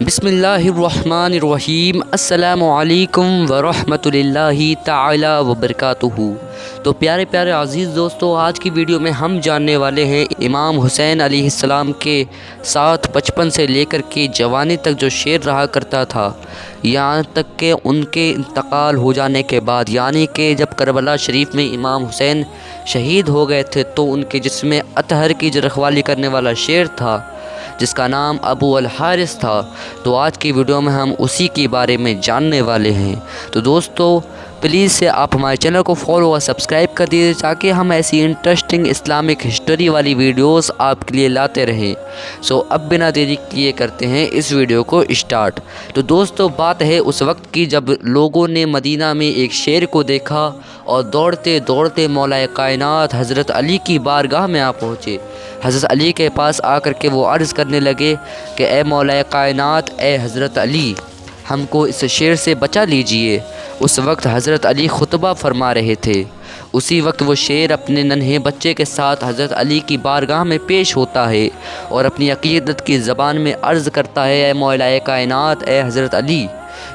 بسم اللہ الرحمن الرحیم۔ السلام علیکم ورحمۃ اللہ تعالی وبرکاتہ۔ تو پیارے پیارے عزیز دوستو، آج کی ویڈیو میں ہم جاننے والے ہیں امام حسین علیہ السلام کے ساتھ بچپن سے لے کر کے جوانی تک جو شعر رہا کرتا تھا، یہاں تک کہ ان کے انتقال ہو جانے کے بعد، یعنی کہ جب کربلا شریف میں امام حسین شہید ہو گئے تھے تو ان کے جسم اطہر کی جو رکھوالی کرنے والا شعر تھا جس کا نام ابو الحارث تھا، تو آج کی ویڈیو میں ہم اسی کے بارے میں جاننے والے ہیں۔ تو دوستو پلیز سے آپ ہمارے چینل کو فالو اور سبسکرائب کر دیجیے تاکہ ہم ایسی انٹرسٹنگ اسلامک ہسٹری والی ویڈیوز آپ کے لیے لاتے رہیں۔ اب بنا دیری کیے کرتے ہیں اس ویڈیو کو اسٹارٹ۔ تو دوستو بات ہے اس وقت کی جب لوگوں نے مدینہ میں ایک شیر کو دیکھا اور دوڑتے دوڑتے مولا کائنات حضرت علی کی بارگاہ میں آ پہنچے۔ حضرت علی کے پاس آ کر کے وہ عرض کرنے لگے کہ اے مولا کائنات، اے حضرت علی، ہم کو اس شیر سے بچا لیجئے۔ اس وقت حضرت علی خطبہ فرما رہے تھے۔ اسی وقت وہ شیر اپنے ننھے بچے کے ساتھ حضرت علی کی بارگاہ میں پیش ہوتا ہے اور اپنی عقیدت کی زبان میں عرض کرتا ہے، اے مولا کائنات، اے حضرت علی،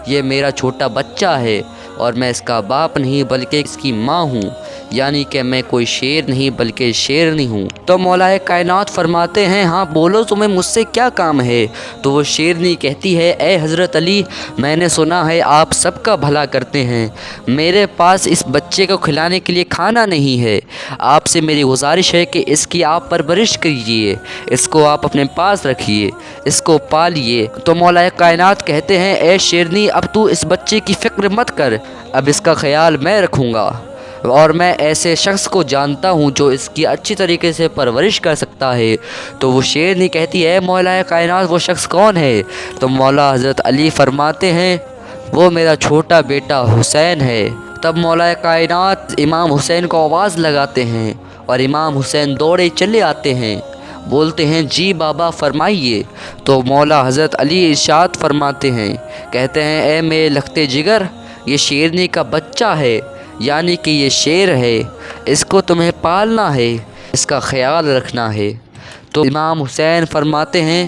یہ میرا چھوٹا بچہ ہے اور میں اس کا باپ نہیں بلکہ اس کی ماں ہوں، یعنی کہ میں کوئی شیر نہیں بلکہ شیرنی ہوں۔ تو مولا کائنات فرماتے ہیں، ہاں بولو، تمہیں مجھ سے کیا کام ہے؟ تو وہ شیرنی کہتی ہے، اے حضرت علی، میں نے سنا ہے آپ سب کا بھلا کرتے ہیں، میرے پاس اس بچے کو کھلانے کے لیے کھانا نہیں ہے، آپ سے میری گزارش ہے کہ اس کی آپ پرورش کیجیے، اس کو آپ اپنے پاس رکھیے، اس کو پالیے۔ تو مولا کائنات کہتے ہیں، اے شیرنی، اب تو اس بچے کی فکر مت کر، اب اس کا خیال میں رکھوں گا، اور میں ایسے شخص کو جانتا ہوں جو اس کی اچھی طریقے سے پرورش کر سکتا ہے۔ تو وہ شیرنی کہتی ہے، مولا کائنات، وہ شخص کون ہے؟ تو مولا حضرت علی فرماتے ہیں، وہ میرا چھوٹا بیٹا حسین ہے۔ تب مولا کائنات امام حسین کو آواز لگاتے ہیں اور امام حسین دوڑے چلے آتے ہیں، بولتے ہیں، جی بابا فرمائیے۔ تو مولا حضرت علی ارشاد فرماتے ہیں، کہتے ہیں، اے میرے لختے جگر، یہ شیرنی کا بچہ ہے، یعنی کہ یہ شیر ہے، اس کو تمہیں پالنا ہے، اس کا خیال رکھنا ہے۔ تو امام حسین فرماتے ہیں،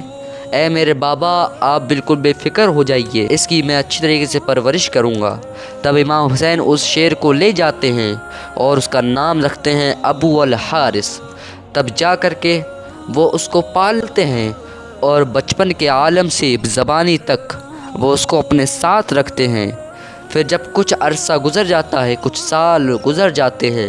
اے میرے بابا، آپ بالکل بے فکر ہو جائیے، اس کی میں اچھی طریقے سے پرورش کروں گا۔ تب امام حسین اس شیر کو لے جاتے ہیں اور اس کا نام رکھتے ہیں ابو الحارث۔ تب جا کر کے وہ اس کو پالتے ہیں اور بچپن کے عالم سے زبانی تک وہ اس کو اپنے ساتھ رکھتے ہیں۔ پھر جب کچھ عرصہ گزر جاتا ہے، کچھ سال گزر جاتے ہیں،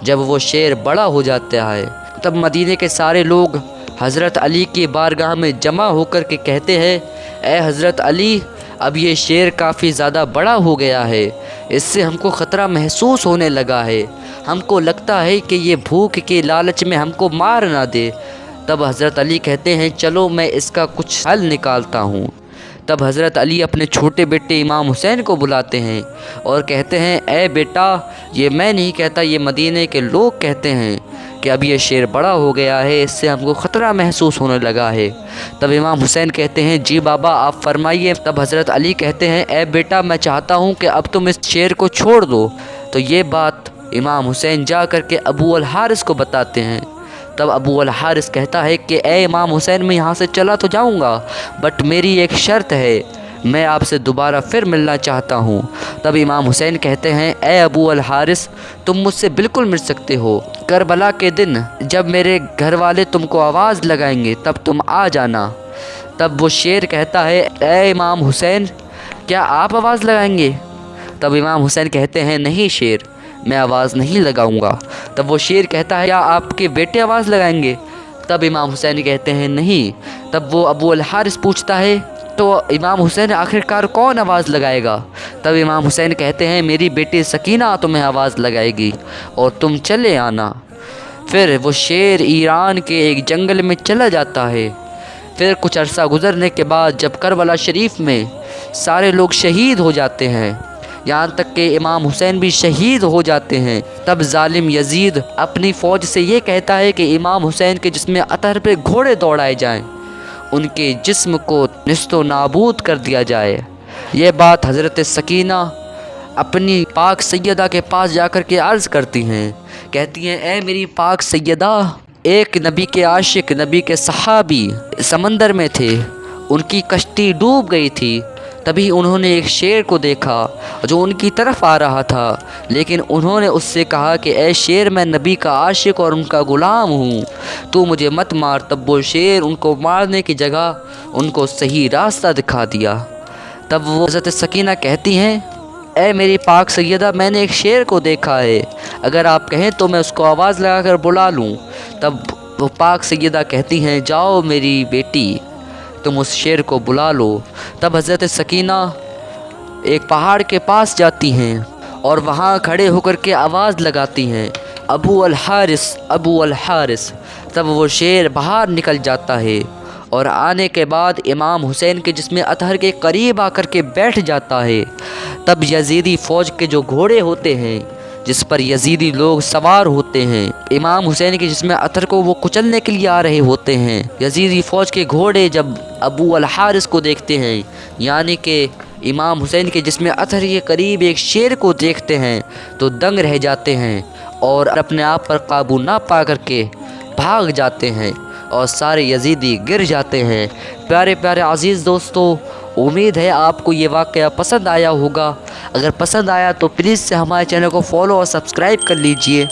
جب وہ شیر بڑا ہو جاتا ہے، تب مدینے کے سارے لوگ حضرت علی کی بارگاہ میں جمع ہو کر کے کہتے ہیں، اے حضرت علی، اب یہ شیر کافی زیادہ بڑا ہو گیا ہے، اس سے ہم کو خطرہ محسوس ہونے لگا ہے، ہم کو لگتا ہے کہ یہ بھوک کے لالچ میں ہم کو مار نہ دے۔ تب حضرت علی کہتے ہیں، چلو میں اس کا کچھ حل نکالتا ہوں۔ تب حضرت علی اپنے چھوٹے بیٹے امام حسین کو بلاتے ہیں اور کہتے ہیں، اے بیٹا، یہ میں نہیں کہتا، یہ مدینے کے لوگ کہتے ہیں کہ اب یہ شیر بڑا ہو گیا ہے، اس سے ہم کو خطرہ محسوس ہونے لگا ہے۔ تب امام حسین کہتے ہیں، جی بابا آپ فرمائیے۔ تب حضرت علی کہتے ہیں، اے بیٹا، میں چاہتا ہوں کہ اب تم اس شیر کو چھوڑ دو۔ تو یہ بات امام حسین جا کر کے ابو الحارث کو بتاتے ہیں۔ تب ابو الحارث کہتا ہے کہ اے امام حسین، میں یہاں سے چلا تو جاؤں گا، بٹ میری ایک شرط ہے، میں آپ سے دوبارہ پھر ملنا چاہتا ہوں۔ تب امام حسین کہتے ہیں، اے ابو الحارث، تم مجھ سے بالکل مل سکتے ہو، کربلا کے دن جب میرے گھر والے تم کو آواز لگائیں گے تب تم آ جانا۔ تب وہ شیر کہتا ہے، اے امام حسین، کیا آپ آواز لگائیں گے؟ تب امام حسین کہتے ہیں، نہیں شیر، میں آواز نہیں لگاؤں گا۔ تب وہ شیر کہتا ہے، کیا آپ کے بیٹے آواز لگائیں گے؟ تب امام حسین کہتے ہیں، نہیں۔ تب وہ ابو الحارث پوچھتا ہے، تو امام حسین آخرکار کون آواز لگائے گا؟ تب امام حسین کہتے ہیں، میری بیٹی سکینہ تمہیں آواز لگائے گی اور تم چلے آنا۔ پھر وہ شیر ایران کے ایک جنگل میں چلا جاتا ہے۔ پھر کچھ عرصہ گزرنے کے بعد جب کربلا شریف میں سارے لوگ شہید ہو جاتے ہیں، یہاں تک کہ امام حسین بھی شہید ہو جاتے ہیں، تب ظالم یزید اپنی فوج سے یہ کہتا ہے کہ امام حسین کے جسم اطہر پہ گھوڑے دوڑائے جائیں، ان کے جسم کو نیست و نابود کر دیا جائے۔ یہ بات حضرت سکینہ اپنی پاک سیدہ کے پاس جا کر کے عرض کرتی ہیں، کہتی ہیں، اے میری پاک سیدہ، ایک نبی کے عاشق، نبی کے صحابی سمندر میں تھے، ان کی کشتی ڈوب گئی تھی۔ تبھی انہوں نے ایک شیر کو دیکھا جو ان کی طرف آ رہا تھا، لیکن انہوں نے اس سے کہا کہ اے شیر، میں نبی کا عاشق اور ان کا غلام ہوں، تو مجھے مت مار۔ تب وہ شیر ان کو مارنے کی جگہ ان کو صحیح راستہ دکھا دیا۔ تب وہ حضرت سکینہ کہتی ہیں، اے میری پاک سیدہ، میں نے ایک شیر کو دیکھا ہے، اگر آپ کہیں تو میں اس کو آواز لگا کر بلا لوں۔ تب وہ پاک سیدہ کہتی ہیں، جاؤ میری بیٹی، تم اس شیر کو بلا لو۔ تب حضرت سکینہ ایک پہاڑ کے پاس جاتی ہیں اور وہاں کھڑے ہو کر کے آواز لگاتی ہیں، ابو الحارث، ابو الحارث۔ تب وہ شیر باہر نکل جاتا ہے اور آنے کے بعد امام حسین کے جسم اطہر کے قریب آ کر کے بیٹھ جاتا ہے۔ تب یزیدی فوج کے جو گھوڑے ہوتے ہیں جس پر یزیدی لوگ سوار ہوتے ہیں، امام حسین کے جسم اطہر کو وہ کچلنے کے لیے آ رہے ہوتے ہیں۔ یزیدی فوج کے گھوڑے جب ابو الحارث کو دیکھتے ہیں، یعنی کہ امام حسین کے جسم اطہر کے قریب ایک شیر کو دیکھتے ہیں، تو دنگ رہ جاتے ہیں اور اپنے آپ پر قابو نہ پا کر کے بھاگ جاتے ہیں اور سارے یزیدی گر جاتے ہیں۔ پیارے پیارے عزیز دوستو، امید ہے آپ کو یہ واقعہ پسند آیا ہوگا۔ اگر پسند آیا تو پلیز سے ہمارے چینل کو فالو اور سبسکرائب کر لیجئے۔